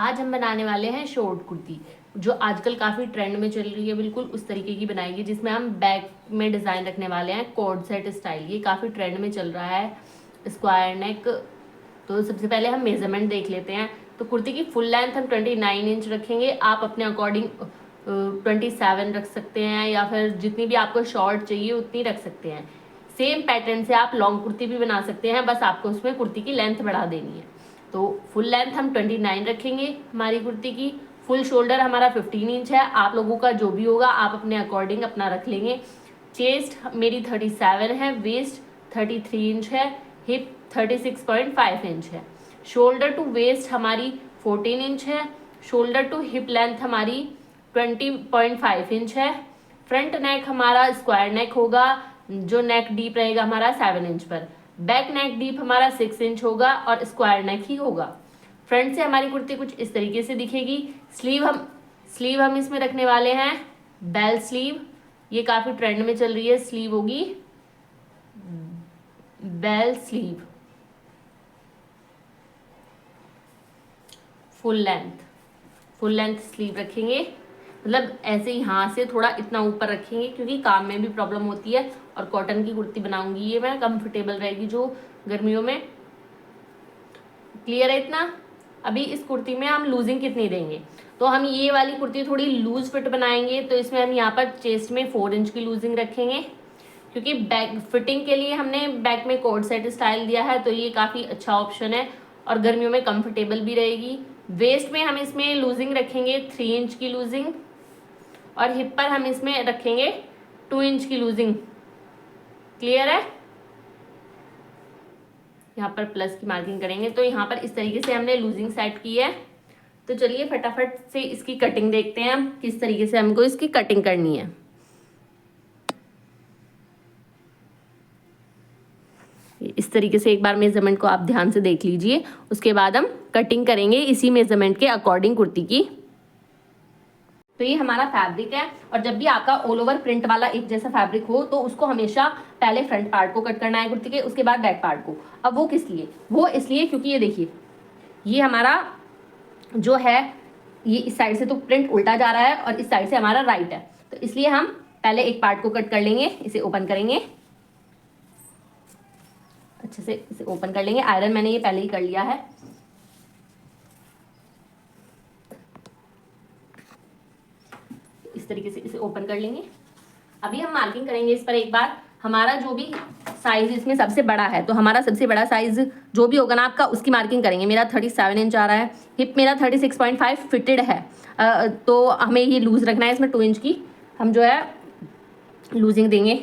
आज हम बनाने वाले हैं शॉर्ट कुर्ती, जो आजकल काफ़ी ट्रेंड में चल रही है। बिल्कुल उस तरीके की बनाएगी जिसमें हम बैक में डिज़ाइन रखने वाले हैं, कोड सेट स्टाइल। ये काफ़ी ट्रेंड में चल रहा है, स्क्वायर नेक। तो सबसे पहले हम मेजरमेंट देख लेते हैं। तो कुर्ती की फुल लेंथ हम 29 इंच रखेंगे। आप अपने अकॉर्डिंग 27 रख सकते हैं, या फिर जितनी भी आपको शॉर्ट चाहिए उतनी रख सकते हैं। सेम पैटर्न से आप लॉन्ग कुर्ती भी बना सकते हैं, बस आपको उसमें कुर्ती की लेंथ बढ़ा देनी है। तो फुल लेंथ हम 29 रखेंगे हमारी कुर्ती की। फुल शोल्डर हमारा 15 इंच है। आप लोगों का जो भी होगा आप अपने अकॉर्डिंग अपना रख लेंगे। चेस्ट मेरी 37 है, वेस्ट 33 इंच है, हिप 36.5 इंच है। शोल्डर टू वेस्ट हमारी 14 इंच है। शोल्डर टू हिप लेंथ हमारी 20.5 इंच है। फ्रंट नेक हमारा स्क्वायर नेक होगा, जो नेक डीप रहेगा हमारा 7 इंच पर। बैक नेक डीप हमारा 6 इंच होगा और स्क्वायर नेक ही होगा। फ्रंट से हमारी कुर्ती कुछ इस तरीके से दिखेगी। स्लीव हम इसमें रखने वाले हैं बेल स्लीव। ये काफ़ी ट्रेंड में चल रही है। स्लीव होगी bell sleeve. Full length sleeve रखेंगे, मतलब ऐसे यहाँ से थोड़ा इतना ऊपर रखेंगे, क्योंकि काम में भी प्रॉब्लम होती है। और कॉटन की कुर्ती बनाऊंगी ये मैं, कंफर्टेबल रहेगी जो गर्मियों में। क्लियर है इतना? अभी इस कुर्ती में हम लूजिंग कितनी देंगे, तो हम ये वाली कुर्ती थोड़ी लूज फिट बनाएंगे। तो इसमें हम यहाँ पर चेस्ट में 4 इंच की लूजिंग रखेंगे, क्योंकि बैक फिटिंग के लिए हमने बैक में कोड सेट स्टाइल दिया है, तो ये काफ़ी अच्छा ऑप्शन है और गर्मियों में कंफर्टेबल भी रहेगी। वेस्ट में हम इसमें लूजिंग रखेंगे 3 इंच की लूजिंग, और हिप पर हम इसमें रखेंगे 2 इंच की लूजिंग। क्लियर है? यहाँ पर प्लस की मार्किंग करेंगे। तो यहाँ पर इस तरीके से हमने लूजिंग सेट की है। तो चलिए फटाफट से इसकी कटिंग देखते हैं हम, किस तरीके से हमको इसकी कटिंग करनी है। इस तरीके से एक बार मेजरमेंट को आप ध्यान से देख लीजिए, उसके बाद हम कटिंग करेंगे इसी मेजरमेंट के अकॉर्डिंग कुर्ती की। तो ये हमारा फैब्रिक है, और जब भी आपका ऑल ओवर प्रिंट वाला एक जैसा फैब्रिक हो तो उसको हमेशा पहले फ्रंट पार्ट को कट करना है कुर्ती के, उसके बाद बैक पार्ट को। अब वो किस लिए? वो इसलिए क्योंकि ये देखिए, ये हमारा जो है, ये इस साइड से तो प्रिंट उल्टा जा रहा है और इस साइड से हमारा राइट है। तो इसलिए हम पहले एक पार्ट को कट कर लेंगे, इसे ओपन करेंगे अच्छे से, इसे ओपन कर लेंगे। आयरन मैंने ये पहले ही कर लिया है। इस तरीके से इसे ओपन कर लेंगे। अभी हम मार्किंग करेंगे इस पर एक बार। हमारा जो भी साइज इसमें सबसे बड़ा है, तो हमारा सबसे बड़ा साइज जो भी होगा ना आपका, उसकी मार्किंग करेंगे। मेरा 37 इंच आ रहा है, हिप मेरा 36.5 फिटेड है। तो हमें ये लूज रखना है, इसमें 2 इंच की हम जो है लूजिंग देंगे।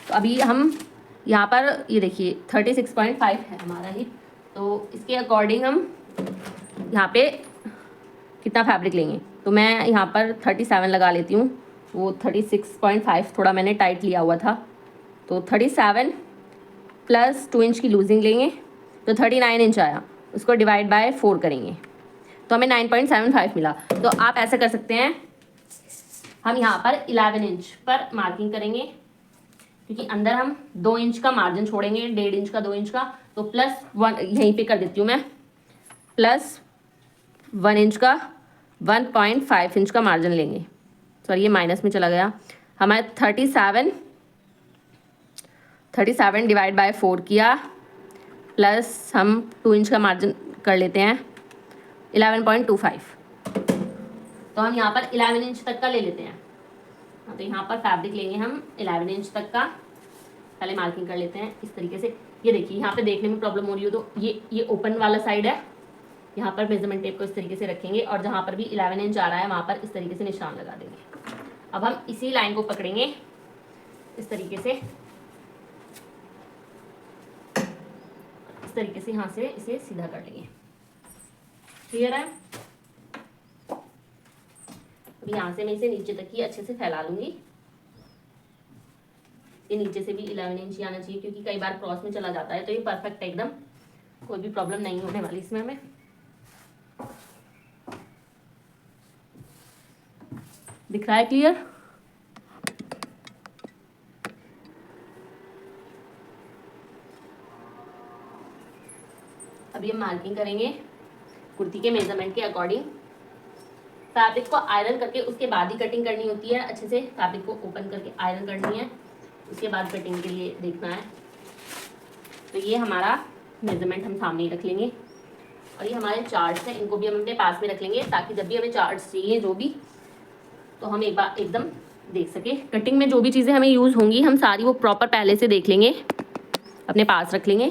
तो अभी हम यहाँ पर ये देखिए 36.5 है हमारा हिप, तो इसके अकॉर्डिंग हम यहाँ पे कितना फैब्रिक लेंगे। तो मैं यहाँ पर 37 लगा लेती हूँ। वो 36.5 थोड़ा मैंने टाइट लिया हुआ था, तो 37 प्लस 2 इंच की लूजिंग लेंगे, तो 39 इंच आया। उसको डिवाइड बाय 4 करेंगे तो हमें 9.75 मिला। तो आप ऐसा कर सकते हैं, हम यहाँ पर 11 इंच पर मार्किंग करेंगे, क्योंकि अंदर हम 2 इंच का मार्जिन छोड़ेंगे, 1.5 इंच का, 2 इंच का। तो प्लस 1 यहीं पे कर देती हूँ मैं, प्लस 1 इंच का 1.5 इंच का मार्जिन लेंगे। सॉरी, ये माइनस में चला गया। हमारे 37 डिवाइड बाय 4 किया, प्लस हम 2 इंच का मार्जिन कर लेते हैं 11.25। तो हम यहाँ पर 11 इंच तक का ले लेते हैं। तो यहाँ पर फैब्रिक लेंगे हम 11 इंच तक का। पहले मार्किंग कर लेते हैं इस तरीके से। ये देखिए, यहाँ पे देखने में प्रॉब्लम हो रही हो तो ये ओपन वाला साइड है। यहाँ पर मेजरमेंट टेप को इस तरीके से रखेंगे, और जहाँ पर भी 11 इंच आ रहा है वहाँ पर इस तरीके से निशान लगा देंगे। अब हम इसी लाइन को पकड़ेंगे इस तरीके से, यहाँ से इसे सीधा कर लेंगे। क्लियर है? अब यहाँ से मैं इसे नीचे तक ही अच्छे से फैला लूंगी। ये नीचे से भी 11 इंच आना चाहिए, क्योंकि कई बार क्रॉस में चला जाता है। तो ये परफेक्ट है एकदम, कोई भी प्रॉब्लम नहीं होने वाली इसमें हमें। दिख रहा है क्लियर? अभी हम मार्किंग करेंगे कुर्ती के मेजरमेंट के अकॉर्डिंग। फैब्रिक को आयरन करके उसके बाद ही कटिंग करनी होती है। अच्छे से फैब्रिक को ओपन करके आयरन करनी है, उसके बाद कटिंग के लिए देखना है। तो ये हमारा मेजरमेंट हम सामने ही रख लेंगे और ये हमारे चार्ट्स हैं, इनको भी हम अपने पास में रख लेंगे ताकि जब भी हमें चार्ट्स चाहिए जो भी, तो हम एक बार एकदम देख सके। कटिंग में जो भी चीज़ें हमें यूज़ होंगी हम सारी वो प्रॉपर पहले से देख लेंगे, अपने पास रख लेंगे।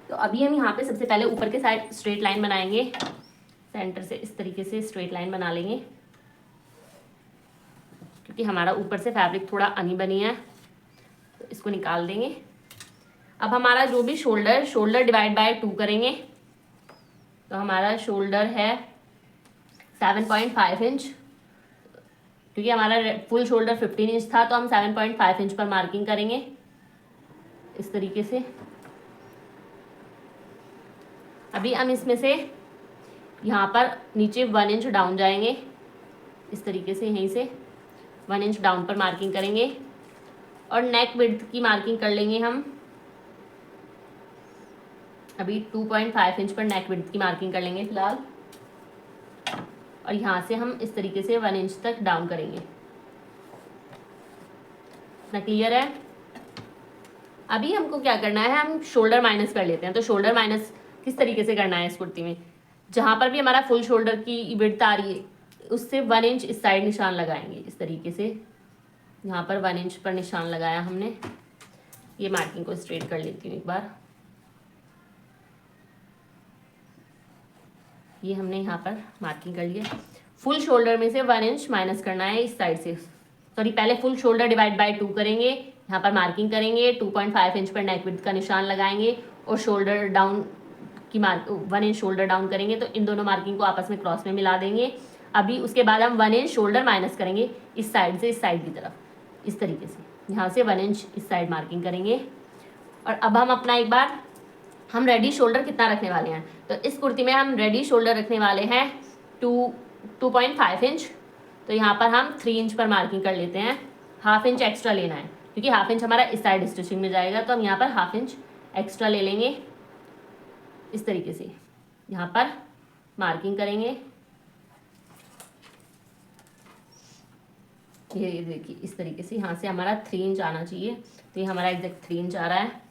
तो अभी हम यहाँ पे सबसे पहले ऊपर के साइड स्ट्रेट लाइन बनाएंगे, सेंटर से इस तरीके से स्ट्रेट लाइन बना लेंगे क्योंकि हमारा ऊपर से फैब्रिक थोड़ा अनी बनी है, तो इसको निकाल देंगे। अब हमारा जो भी शोल्डर डिवाइड बाय 2 करेंगे, तो हमारा शोल्डर है 7.5 इंच, क्योंकि हमारा फुल शोल्डर 15 इंच था तो हम 7.5 इंच पर मार्किंग करेंगे इस तरीके से। अभी हम इसमें से यहाँ पर नीचे 1 इंच डाउन जाएंगे इस तरीके से, यहीं से 1 इंच डाउन पर मार्किंग करेंगे और नेक विड्थ की मार्किंग कर लेंगे हम। अभी 2.5 इंच पर नेक विड्थ की मार्किंग कर लेंगे फिलहाल, और यहाँ से हम इस तरीके से 1 इंच तक डाउन करेंगे। इतना क्लियर है? अभी हमको क्या करना है, हम शोल्डर माइनस कर लेते हैं। तो शोल्डर माइनस किस तरीके से करना है इस कुर्ती में, जहाँ पर भी हमारा फुल शोल्डर की विड्थ आ रही है उससे 1 इंच इस साइड निशान लगाएंगे इस तरीके से। यहाँ पर 1 इंच पर निशान लगाया हमने। ये मार्किंग को स्ट्रेट कर लेती हूँ एक बार। ये हमने यहाँ पर मार्किंग कर लिया। फुल शोल्डर में से 1 इंच माइनस करना है इस साइड से। सॉरी, पहले फुल शोल्डर डिवाइड बाय 2 करेंगे, यहाँ पर मार्किंग करेंगे, 2.5 इंच पर नेक विड्थ का निशान लगाएंगे और शोल्डर डाउन की 1 इंच शोल्डर डाउन करेंगे। तो इन दोनों मार्किंग को आपस में क्रॉस में मिला देंगे। अभी उसके बाद हम 1 इंच शोल्डर माइनस करेंगे इस साइड से इस साइड की तरफ इस तरीके से। यहाँ से 1 इंच इस साइड मार्किंग करेंगे। और अब हम अपना एक बार, हम रेडी शोल्डर कितना रखने वाले हैं, तो इस कुर्ती में हम रेडी शोल्डर रखने वाले हैं 2.5 इंच। तो यहाँ पर हम 3 इंच पर मार्किंग कर लेते हैं। हाफ इंच एक्स्ट्रा लेना है क्योंकि हाफ इंच हमारा इस साइड स्टिचिंग में जाएगा, तो हम यहाँ पर हाफ इंच एक्स्ट्रा ले लेंगे इस तरीके से। यहाँ पर मार्किंग करेंगे, ये देखिए इस तरीके से। यहाँ से हमारा 3 इंच आना चाहिए, तो ये हमारा एग्जैक्ट 3 इंच आ रहा है।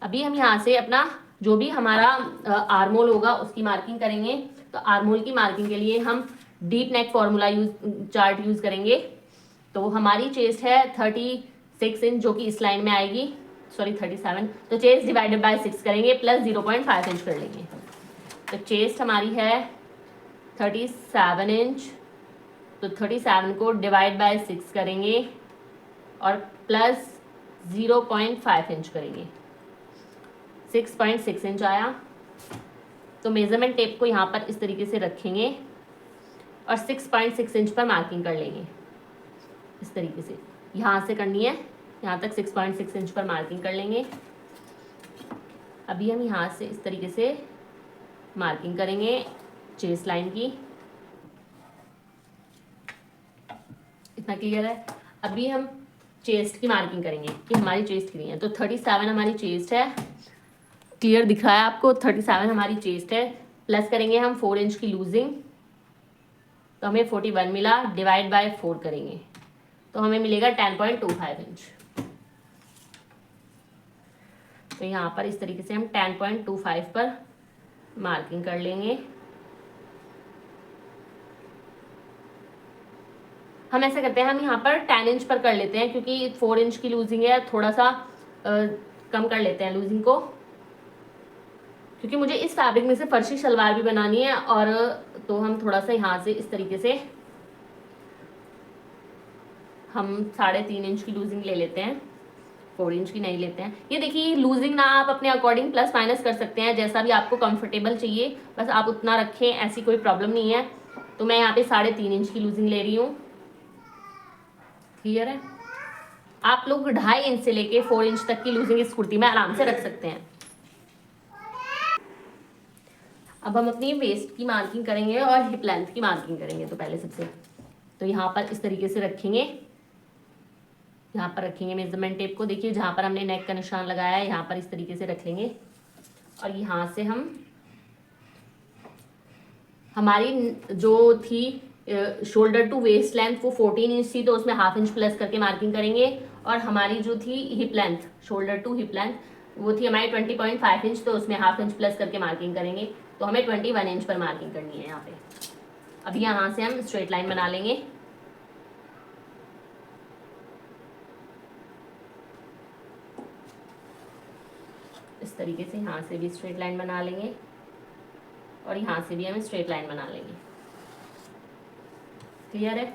अभी हम यहाँ से अपना जो भी हमारा आर्मोल होगा उसकी मार्किंग करेंगे। तो आर्मोल की मार्किंग के लिए हम deep neck formula chart use करेंगे। तो हमारी चेस्ट है 36 इंच जो कि इस लाइन में आएगी, सॉरी 37। तो चेस्ट डिवाइडेड बाय 6 करेंगे प्लस 0.5 इंच कर लेंगे। तो चेस्ट हमारी है 37 इंच, तो 37 को डिवाइड बाय 6 करेंगे और प्लस 0.5 इंच करेंगे, 6.6 इंच आया। तो मेजरमेंट टेप को यहाँ पर इस तरीके से रखेंगे और 6.6 इंच पर मार्किंग कर लेंगे इस तरीके से। यहाँ से करनी है, यहाँ तक 6.6 इंच पर मार्किंग कर लेंगे। अभी हम यहाँ से इस तरीके से मार्किंग करेंगे चेस्ट लाइन की। इतना क्लियर है? अभी हम चेस्ट की मार्किंग करेंगे कि हमारी चेस्ट कितनी है। तो 37 हमारी चेस्ट है, क्लियर दिख रहा है आपको? 37 हमारी चेस्ट है। प्लस करेंगे हम 4 इंच की लूजिंग, तो हमें 41 मिला, डिवाइड बाय 4 करेंगे तो हमें मिलेगा 10.25 इंच। तो यहाँ पर इस तरीके से हम 10.25 पर मार्किंग कर लेंगे। हम ऐसा करते हैं, हम यहाँ पर 10 इंच पर कर लेते हैं क्योंकि 4 इंच की लूजिंग है, थोड़ा सा कम कर लेते हैं लूजिंग को, क्योंकि मुझे इस फैब्रिक में से फर्शी शलवार भी बनानी है। और तो हम थोड़ा सा यहाँ से इस तरीके से हम 3.5 इंच की लूजिंग ले लेते हैं, 4 इंच की नहीं लेते हैं। ये देखिए लूजिंग ना आप अपने अकॉर्डिंग प्लस माइनस कर सकते हैं, जैसा भी आपको कंफर्टेबल चाहिए, बस आप उतना रखें, ऐसी कोई प्रॉब्लम नहीं है। तो मैं यहाँ पे 3.5 इंच की लूजिंग ले रही हूँ। क्लियर है? आप लोग 2.5 इंच से लेके 4 इंच तक की लूजिंग इस कुर्ती में आराम से रख सकते हैं। अब हम अपनी वेस्ट की मार्किंग करेंगे और हिप लेंथ की मार्किंग करेंगे। तो पहले सबसे तो यहाँ पर इस तरीके से रखेंगे, यहाँ पर रखेंगे मेजरमेंट टेप को। देखिए जहाँ पर हमने नेक का निशान लगाया है यहाँ पर इस तरीके से रख लेंगे और यहाँ से हम हमारी जो थी शोल्डर टू वेस्ट लेंथ वो 14 इंच थी, तो उसमें हाफ इंच प्लस करके मार्किंग करेंगे। और हमारी जो थी hip length, shoulder to hip length, वो थी हमारी 20.5 इंच, तो उसमें हाफ इंच प्लस करके मार्किंग करेंगे। तो हमें 21 इंच पर मार्किंग करनी है यहाँ पे। अभी यहाँ से हम स्ट्रेट लाइन बना लेंगे। इस तरीके से यहाँ से भी स्ट्रेट लाइन बना लेंगे और यहाँ से भी हम स्ट्रेट लाइन बना लेंगे। क्लियर है?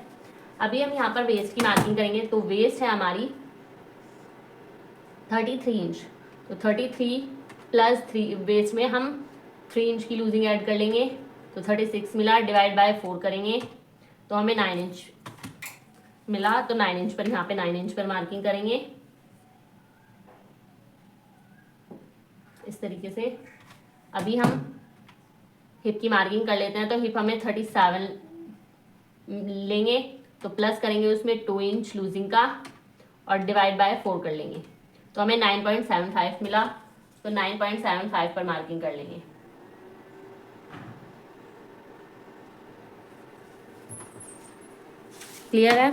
अभी हम यहाँ पर वेस्ट की मार्किंग करेंगे। तो वेस्ट है हमारी 33 इंच, तो 33 प्लस 3 वेस्ट में हम 3 इंच की लूजिंग ऐड कर लेंगे, तो 36 मिला, डिवाइड बाय 4 करेंगे तो हमें 9 इंच मिला। तो 9 इंच पर, यहाँ पे 9 इंच पर मार्किंग करेंगे इस तरीके से। अभी हम हिप की मार्किंग कर लेते हैं। तो हिप हमें 37 लेंगे, तो प्लस करेंगे उसमें 2 इंच लूजिंग का और डिवाइड बाय 4 कर लेंगे, तो हमें 9.75 मिला। तो 9.75 पर मार्किंग कर लेंगे। क्लियर है?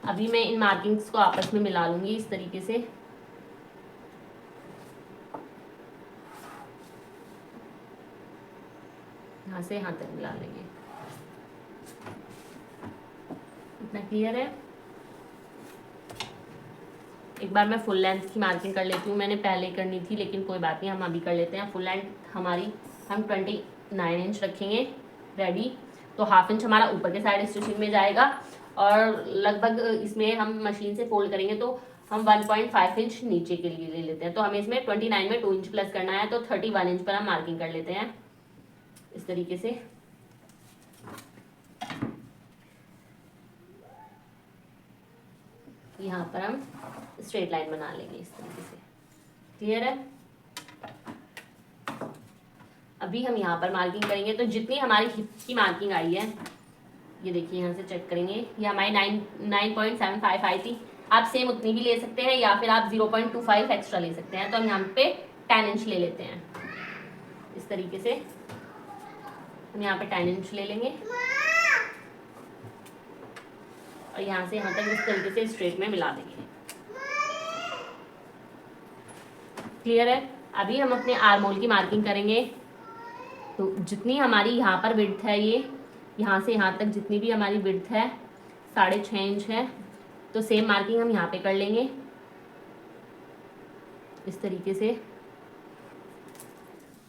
अभी मैं इन मार्किंग्स को आपस में मिला लूंगी इस तरीके से। यहाँ से यहाँ तक मिला लेंगे। इतना क्लियर है? एक बार मैं फुल लेंथ की मार्किंग कर लेती हूँ। मैंने पहले करनी थी लेकिन कोई बात नहीं, हम अभी कर लेते हैं। फुल लेंथ हमारी हम 29 इंच रखेंगे रेडी। तो हाफ इंच हमारा ऊपर के साइड स्टिचिंग में जाएगा और लगभग इसमें हम मशीन से फोल्ड करेंगे तो हम 1.5 इंच नीचे के लिए ले लेते हैं। तो हमें इसमें 29 में 2 इंच प्लस करना है, तो 31 इंच पर हम मार्किंग कर लेते हैं इस तरीके से। यहाँ पर हम स्ट्रेट लाइन बना लेंगे इस तरीके से। क्लियर है? अभी हम यहाँ पर मार्किंग करेंगे। तो जितनी हमारी हिप की मार्किंग आई है, ये देखिए यहाँ से चेक करेंगे, ये हमारी 9.75 आई थी। आप सेम उतनी भी ले सकते हैं या फिर आप 0.25 एक्स्ट्रा ले सकते हैं। तो हम यहाँ पे 10 इंच ले लेते हैं इस तरीके से। हम यहाँ पे 10 इंच ले लेंगे और यहाँ से यहाँ तक इस तरीके से स्ट्रेट में मिला देंगे। क्लियर है? अभी हम अपने आर्म होल की मार्किंग करेंगे। तो जितनी हमारी यहाँ पर विड्थ है, ये यहाँ से यहाँ तक जितनी भी हमारी विड्थ है 6.5 इंच है, तो सेम मार्किंग हम यहाँ पे कर लेंगे इस तरीके से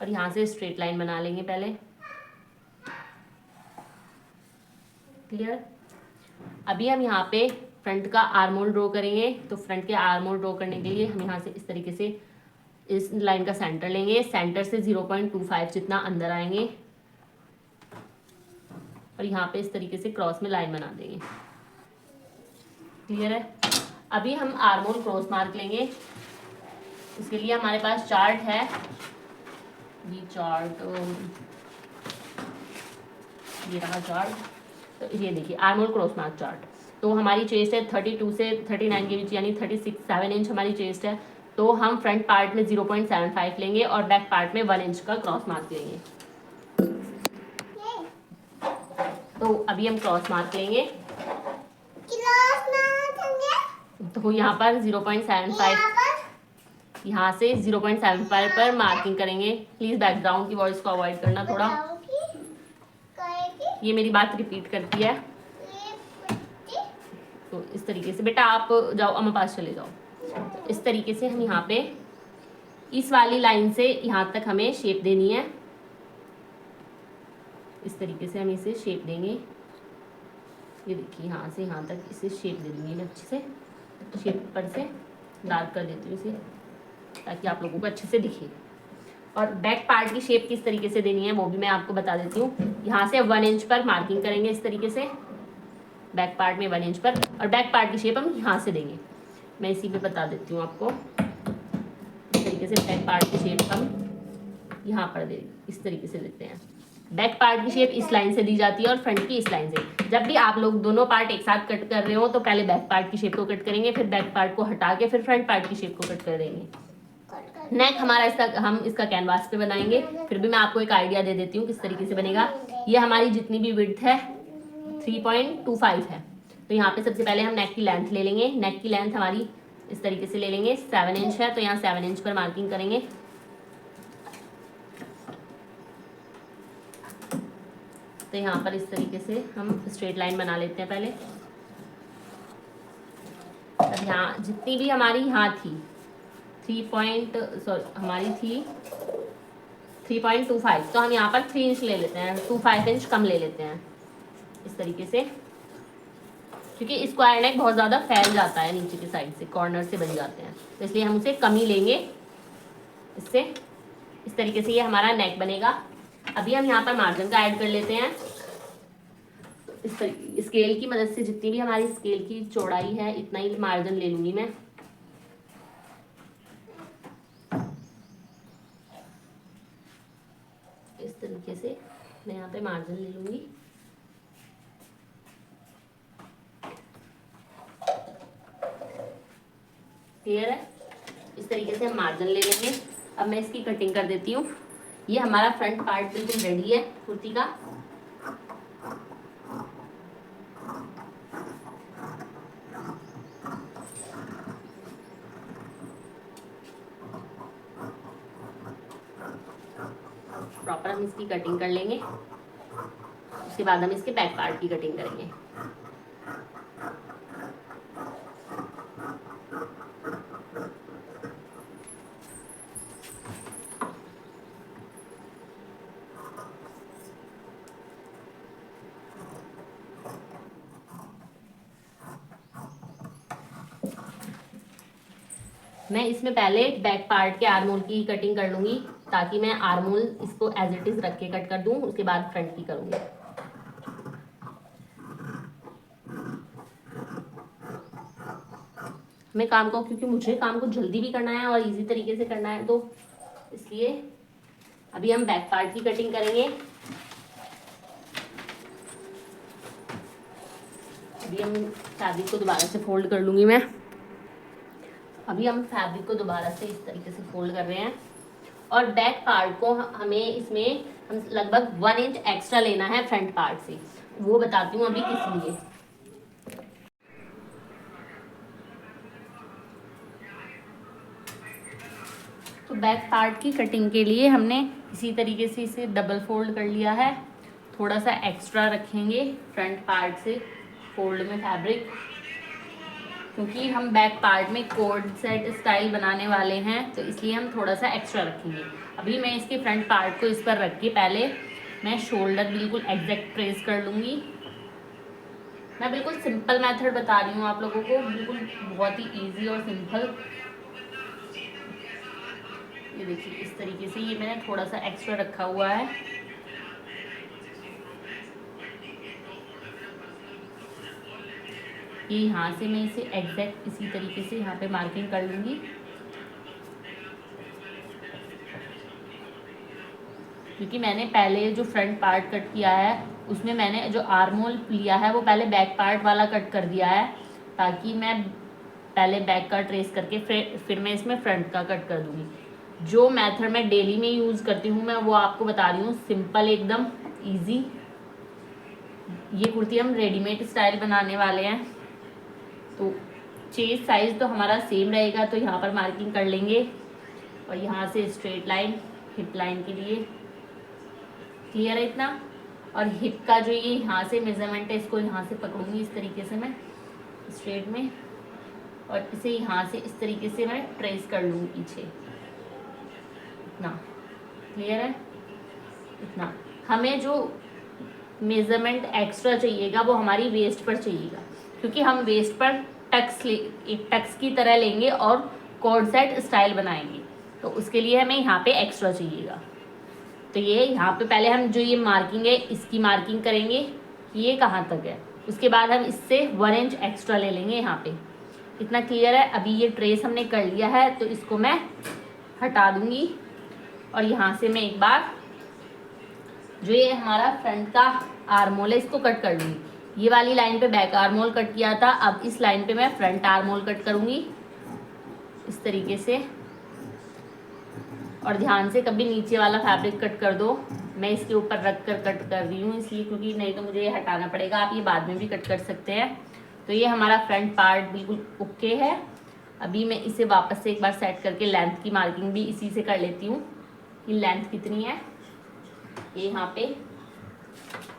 और यहाँ से स्ट्रेट लाइन बना लेंगे पहले। क्लियर? अभी हम यहाँ पे फ्रंट का आर्म होल ड्रॉ करेंगे। तो फ्रंट के आर्म होल ड्रॉ करने के लिए हम यहाँ से इस तरीके से इस लाइन का सेंटर लेंगे। सेंटर से 0.25 जितना अंदर आएंगे और यहाँ पे इस तरीके से क्रॉस में लाइन बना देंगे। क्लियर है? अभी हम आर्म होल क्रॉस मार्क लेंगे। इसके लिए हमारे पास चार्ट है, ये चार्ट, ये रहा चार्ट। तो ये देखिए arm hole cross mark chart. तो हमारी चेस्ट है 32 से 39 के बीच, यानी 7 इंच हमारी चेस्ट है। तो हम फ्रंट पार्ट में 0.75 लेंगे और बैक पार्ट में 1 इंच का क्रॉस मार्क लेंगे। तो अभी हम क्रॉस मार्क लेंगे। तो यहाँ पर 0.75, यहाँ से 0.75 पर मार्किंग करेंगे। प्लीज बैकग्राउंड की वॉइस को अवॉइड करना थोड़ा, ये मेरी बात रिपीट करती है। तो इस तरीके से बेटा आप जाओ, अम्मा पास चले जाओ। तो इस तरीके से हम यहाँ पे इस वाली लाइन से यहाँ तक हमें शेप देनी है। इस तरीके से हम इसे शेप देंगे। ये देखिए यहाँ से यहाँ तक इसे शेप दे दूँगी मैं अच्छे से। शेप पर से डार्क कर देती हूँ इसे ताकि आप लोगों को अच्छे से दिखे। और बैक पार्ट की शेप किस तरीके से देनी है वो भी मैं आपको बता देती हूँ। यहाँ से 1 इंच पर मार्किंग करेंगे इस तरीके से, बैक पार्ट में 1 इंच पर, और बैक पार्ट की शेप हम यहाँ से देंगे। मैं इसी पे बता देती हूँ आपको। इस तरीके से बैक पार्ट की शेप हम यहाँ पर दे, इस तरीके से देते हैं। बैक पार्ट की शेप इस लाइन से दी जाती है और फ्रंट की इस लाइन से। जब भी आप लोग दोनों पार्ट एक साथ कट कर रहे हो तो पहले बैक पार्ट की शेप को कट करेंगे, फिर बैक पार्ट को हटा के फिर फ्रंट पार्ट की शेप को कट कर देंगे। नेक हमारा इसका हम इसका कैनवास पे बनाएंगे, फिर भी मैं आपको एक आइडिया दे देती हूँ किस तरीके से बनेगा। ये हमारी जितनी भी विड्थ है 3.25 है। तो यहाँ पे सबसे पहले हम नेक की लेंथ ले लेंगे। नेक की लेंथ हमारी इस तरीके से ले लेंगे, 7 इंच है, तो यहाँ 7 इंच पर मार्किंग करेंगे। तो यहाँ पर इस तरीके से हम स्ट्रेट लाइन बना लेते हैं पहले। अब यहाँ जितनी भी हमारी यहाँ थी हमारी थी 3.25, तो हम यहाँ पर 3 इंच ले लेते हैं, 25 इंच कम ले लेते हैं इस तरीके से, क्योंकि स्क्वायर नेक बहुत ज़्यादा फैल जाता है नीचे की साइड से, कॉर्नर से बन जाते हैं, तो इसलिए हम उसे कम ही लेंगे। इससे इस तरीके से ये हमारा नेक बनेगा। अभी हम यहाँ पर मार्जिन का ऐड कर लेते हैं। इस स्केल की मदद से जितनी भी हमारी स्केल की चौड़ाई है इतना ही मार्जिन ले लूँगी मैं। इस तरीके से मैं यहाँ पे मार्जिन ले लूँगी। क्लियर है? इस तरीके से हम मार्जिन ले लेंगे। अब मैं इसकी कटिंग कर देती हूँ। ये हमारा फ्रंट पार्ट बिल्कुल रेडी है कुर्ती का। प्रॉपर हम इसकी कटिंग कर लेंगे, उसके बाद हम इसके बैक पार्ट की कटिंग करेंगे। मैं इसमें पहले बैक पार्ट के आर्मोल की कटिंग कर लूंगी, ताकि मैं आर्मोल इसको एज इट इज रख के कट कर दूं, उसके बाद फ्रंट की करूंगी। मैं काम को, क्योंकि मुझे काम को जल्दी भी करना है और इजी तरीके से करना है, तो इसलिए अभी हम बैक पार्ट की कटिंग करेंगे। अभी हम फैब्रिक को दोबारा से फोल्ड कर लूंगी मैं। अभी हम फैब्रिक को दोबारा से इस तरीके से फोल्ड कर रहे हैं, और बैक पार्ट को हमें इसमें हम लगभग 1 इंच एक्स्ट्रा लेना है फ्रंट पार्ट से। वो बताती हूँ अभी किस लिए। तो बैक पार्ट की कटिंग के लिए हमने इसी तरीके से इसे डबल फोल्ड कर लिया है। थोड़ा सा एक्स्ट्रा रखेंगे फ्रंट पार्ट से फोल्ड में फैब्रिक, क्योंकि हम बैक पार्ट में कोड सेट स्टाइल बनाने वाले हैं, तो इसलिए हम थोड़ा सा एक्स्ट्रा रखेंगे। अभी मैं इसके फ्रंट पार्ट को इस पर रख के पहले मैं शोल्डर बिल्कुल एग्जैक्ट ट्रेस कर लूँगी। मैं बिल्कुल सिंपल मेथड बता रही हूँ आप लोगों को, बिल्कुल बहुत ही इजी और सिंपल। ये देखिए इस तरीके से ये मैंने थोड़ा सा एक्स्ट्रा रखा हुआ है। ये यहाँ से मैं इसे एग्जैक्ट इसी तरीके से यहाँ पे मार्किंग कर लूँगी, क्योंकि मैंने पहले जो फ्रंट पार्ट कट किया है उसमें मैंने जो आर्मोल लिया है वो पहले बैक पार्ट वाला कट कर दिया है, ताकि मैं पहले बैक का ट्रेस करके फिर मैं इसमें फ्रंट का कट कर दूँगी। जो मेथड मैं डेली में यूज़ करती हूँ मैं वो आपको बता रही हूँ, सिंपल एकदम इजी। ये कुर्ती हम रेडीमेड स्टाइल बनाने वाले हैं, तो चेस्ट साइज तो हमारा सेम रहेगा, तो यहाँ पर मार्किंग कर लेंगे, और यहाँ से स्ट्रेट लाइन हिप लाइन के लिए। क्लियर है इतना? और हिप का जो ये यहाँ से मेजरमेंट है इसको यहाँ से पकड़ूंगी इस तरीके से मैं स्ट्रेट में, और इसे यहाँ से इस तरीके से मैं ट्रेस कर लूँगी पीछे। इतना क्लियर है? इतना हमें जो मेजरमेंट एक्स्ट्रा चाहिएगा वो हमारी वेस्ट पर चाहिएगा, क्योंकि हम वेस्ट पर एक टक्स की तरह लेंगे और कोड सेट स्टाइल बनाएंगे, तो उसके लिए हमें यहाँ पे एक्स्ट्रा चाहिएगा। तो ये यहाँ पे पहले हम जो ये मार्किंग है इसकी मार्किंग करेंगे कि ये कहाँ तक है, उसके बाद हम इससे 1 इंच एक्स्ट्रा ले लेंगे यहाँ पे। इतना क्लियर है? अभी ये ट्रेस हमने कर लिया है, तो इसको मैं हटा दूँगी, और यहाँ से मैं एक बार जो ये हमारा फ्रंट का आर्मोल है इसको कट कर लूँगी। ये वाली लाइन पे बैक आर्मोल कट किया था, अब इस लाइन पे मैं फ्रंट आर्मोल कट करूँगी इस तरीके से। और ध्यान से कभी नीचे वाला फैब्रिक कट कर दो। मैं इसके ऊपर रख कर कट कर रही हूँ इसलिए, क्योंकि नहीं तो मुझे ये हटाना पड़ेगा। आप ये बाद में भी कट कर सकते हैं। तो ये हमारा फ्रंट पार्ट बिल्कुल ओके है। अभी मैं इसे वापस से एक बार सेट करके लेंथ की मार्किंग भी इसी से कर लेती हूँ कि लेंथ कितनी है। ये यहाँ पे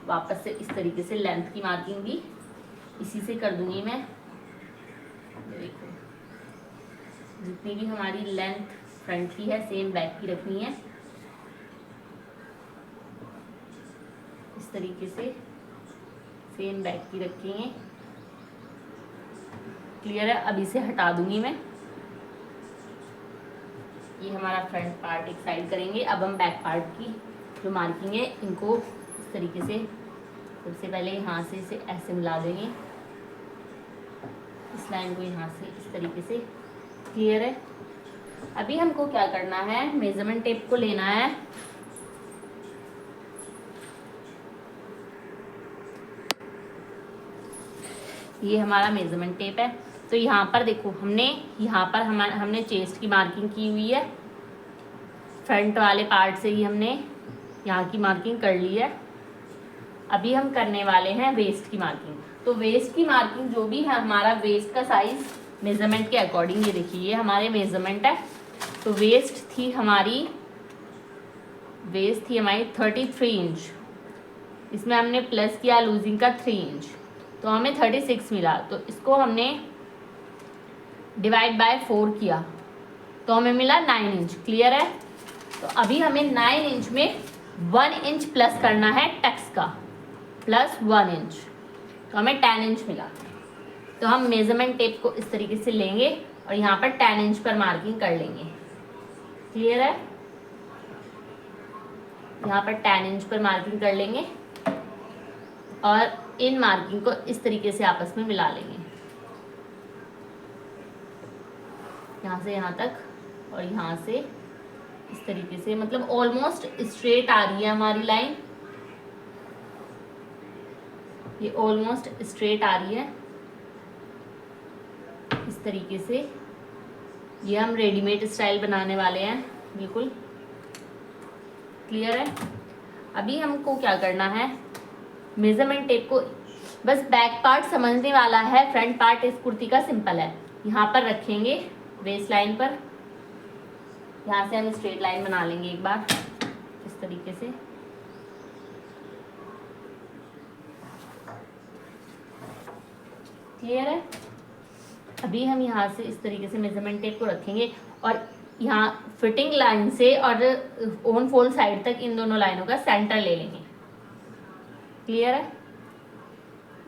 वापस से इस तरीके से लेंथ की मार्किंग भी इसी से कर दूंगी मैं। देखो जितनी भी हमारी लेंथ फ्रंट की है सेम बैक की रखनी है। इस तरीके से सेम बैक की रखेंगे। क्लियर है? अब इसे हटा दूंगी मैं। ये हमारा फ्रंट पार्ट एक साइड करेंगे। अब हम बैक पार्ट की जो मार्किंग है इनको इस तरीके से सबसे पहले यहाँ से इसे ऐसे मिला देंगे, इस लाइन को यहाँ से इस तरीके से। क्लियर है? अभी हमको क्या करना है, मेजरमेंट टेप को लेना है। ये हमारा मेजरमेंट टेप है। तो यहाँ पर देखो हमने चेस्ट की मार्किंग की हुई है। फ्रंट वाले पार्ट से ही हमने यहाँ की मार्किंग कर ली है। अभी हम करने वाले हैं वेस्ट की मार्किंग। तो वेस्ट की मार्किंग जो भी है, हमारा वेस्ट का साइज मेजरमेंट के अकॉर्डिंग, ये देखिए ये हमारे मेजरमेंट है। तो वेस्ट थी हमारी 33 इंच। इसमें हमने प्लस किया लूजिंग का 3 इंच, तो हमें 36 मिला। तो इसको हमने डिवाइड बाय 4 किया तो हमें मिला 9 इंच। क्लियर है? तो अभी हमें 9 इंच में 1 इंच प्लस करना है टक्स का, प्लस 1 इंच, तो हमें 10 इंच मिला। तो हम मेजरमेंट टेप को इस तरीके से लेंगे और यहाँ पर 10 इंच पर मार्किंग कर लेंगे। क्लियर है? यहाँ पर 10 इंच पर मार्किंग कर लेंगे और इन मार्किंग को इस तरीके से आपस में मिला लेंगे, यहाँ से यहाँ तक और यहाँ से इस तरीके से। मतलब ऑलमोस्ट स्ट्रेट आ रही है हमारी लाइन, ये ऑलमोस्ट स्ट्रेट आ रही है इस तरीके से। ये हम रेडीमेड स्टाइल बनाने वाले हैं बिल्कुल। क्लियर है? अभी हमको क्या करना है, मेजरमेंट टेप को बस बैक पार्ट समझने वाला है। फ्रंट पार्ट इस कुर्ती का सिंपल है। यहाँ पर रखेंगे वेस्ट लाइन पर, यहाँ से हम स्ट्रेट लाइन बना लेंगे एक बार इस तरीके से। क्लियर है? अभी हम यहाँ से इस तरीके से मेजरमेंट टेप को रखेंगे और यहाँ फिटिंग लाइन से और ओन फोल्ड साइड तक इन दोनों लाइनों का सेंटर ले लेंगे। क्लियर है?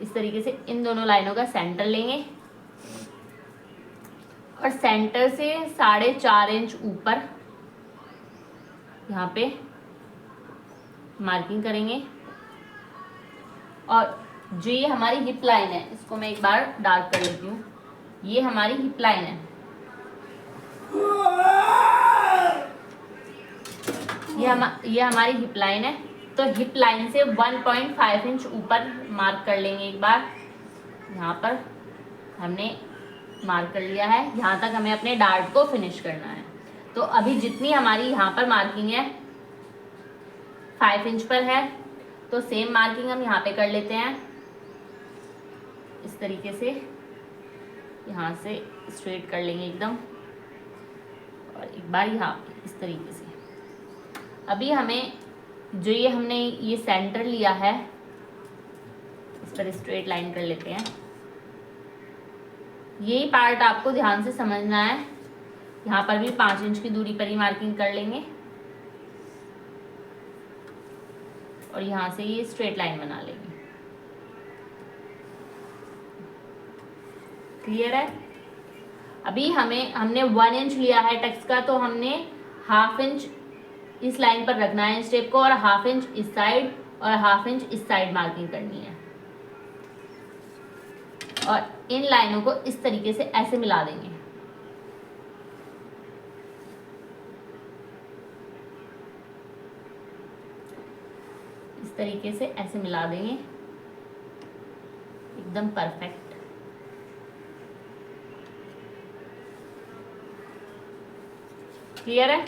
इस तरीके से इन दोनों लाइनों का सेंटर लेंगे और सेंटर से 4.5 इंच ऊपर यहाँ पे मार्किंग करेंगे। और जो ये हमारी हिप लाइन है, इसको मैं एक बार डार्क कर लेती हूँ। ये हमारी हिप लाइन है, ये हमारी हिप लाइन है। तो हिप लाइन से 1.5 इंच ऊपर मार्क कर लेंगे एक बार। यहाँ पर हमने मार्क कर लिया है, यहाँ तक हमें अपने डार्ट को फिनिश करना है। तो अभी जितनी हमारी यहाँ पर मार्किंग है 5 इंच पर है, तो सेम मार्किंग हम यहाँ पे कर लेते हैं इस तरीके से। यहाँ से स्ट्रेट कर लेंगे एकदम और एक बार यहाँ इस तरीके से। अभी हमें जो ये हमने ये सेंटर लिया है, इस पर स्ट्रेट लाइन कर लेते हैं। यही पार्ट आपको ध्यान से समझना है। यहाँ पर भी 5 इंच की दूरी पर ही मार्किंग कर लेंगे और यहाँ से ये स्ट्रेट लाइन बना लेंगे। क्लियर है? अभी हमने 1 इंच लिया है टक्स का, तो हमने 1/2 इंच इस लाइन पर रखना है इस टेप को और 1/2 इंच इस साइड और 1/2 इंच इस साइड मार्किंग करनी है और इन लाइनों को इस तरीके से ऐसे मिला देंगे। इस तरीके से ऐसे मिला देंगे एकदम परफेक्ट। क्लियर है?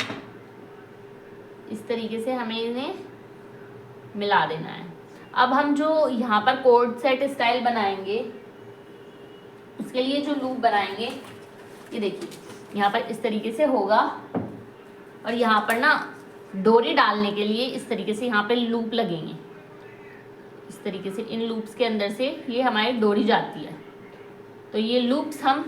इस तरीके से हमें इन्हें मिला देना है। अब हम जो यहाँ पर कोड सेट स्टाइल बनाएंगे उसके लिए जो लूप बनाएंगे, ये देखिए यहाँ पर इस तरीके से होगा, और यहाँ पर ना डोरी डालने के लिए इस तरीके से यहाँ पे लूप लगेंगे। इस तरीके से इन लूप्स के अंदर से ये हमारी डोरी जाती है। तो ये लूप्स हम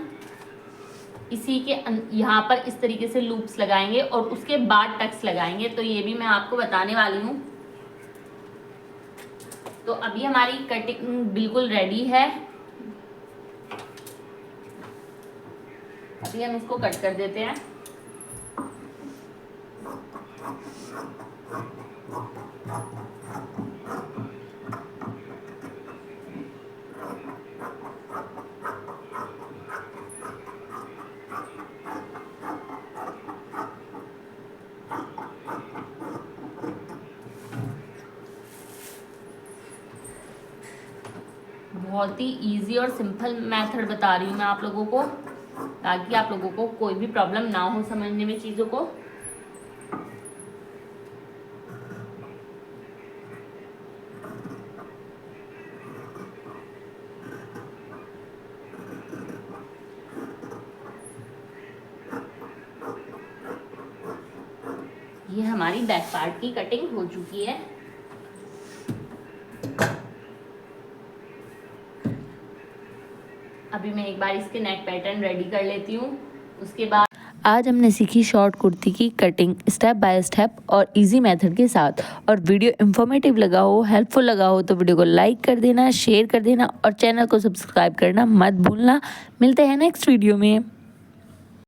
इसी के यहाँ पर इस तरीके से लूप्स लगाएंगे और उसके बाद टक्स लगाएंगे। तो ये भी मैं आपको बताने वाली हूँ। तो अभी हमारी कटिंग बिल्कुल रेडी है। अभी हम इसको कट कर देते हैं। बहुत ही इजी और सिंपल मेथड बता रही हूँ मैं आप लोगों को, ताकि आप लोगों को कोई भी प्रॉब्लम ना हो समझने में चीज़ों को। ये हमारी बैक पार्ट की कटिंग हो चुकी है। अभी मैं एक बार इसके नेक पैटर्न रेडी कर लेती हूँ। उसके बाद आज हमने सीखी शॉर्ट कुर्ती की कटिंग स्टेप बाय स्टेप और इजी मेथड के साथ। और वीडियो इन्फॉर्मेटिव लगा हो, हेल्पफुल लगा हो तो वीडियो को लाइक कर देना, शेयर कर देना और चैनल को सब्सक्राइब करना मत भूलना। मिलते हैं नेक्स्ट वीडियो में।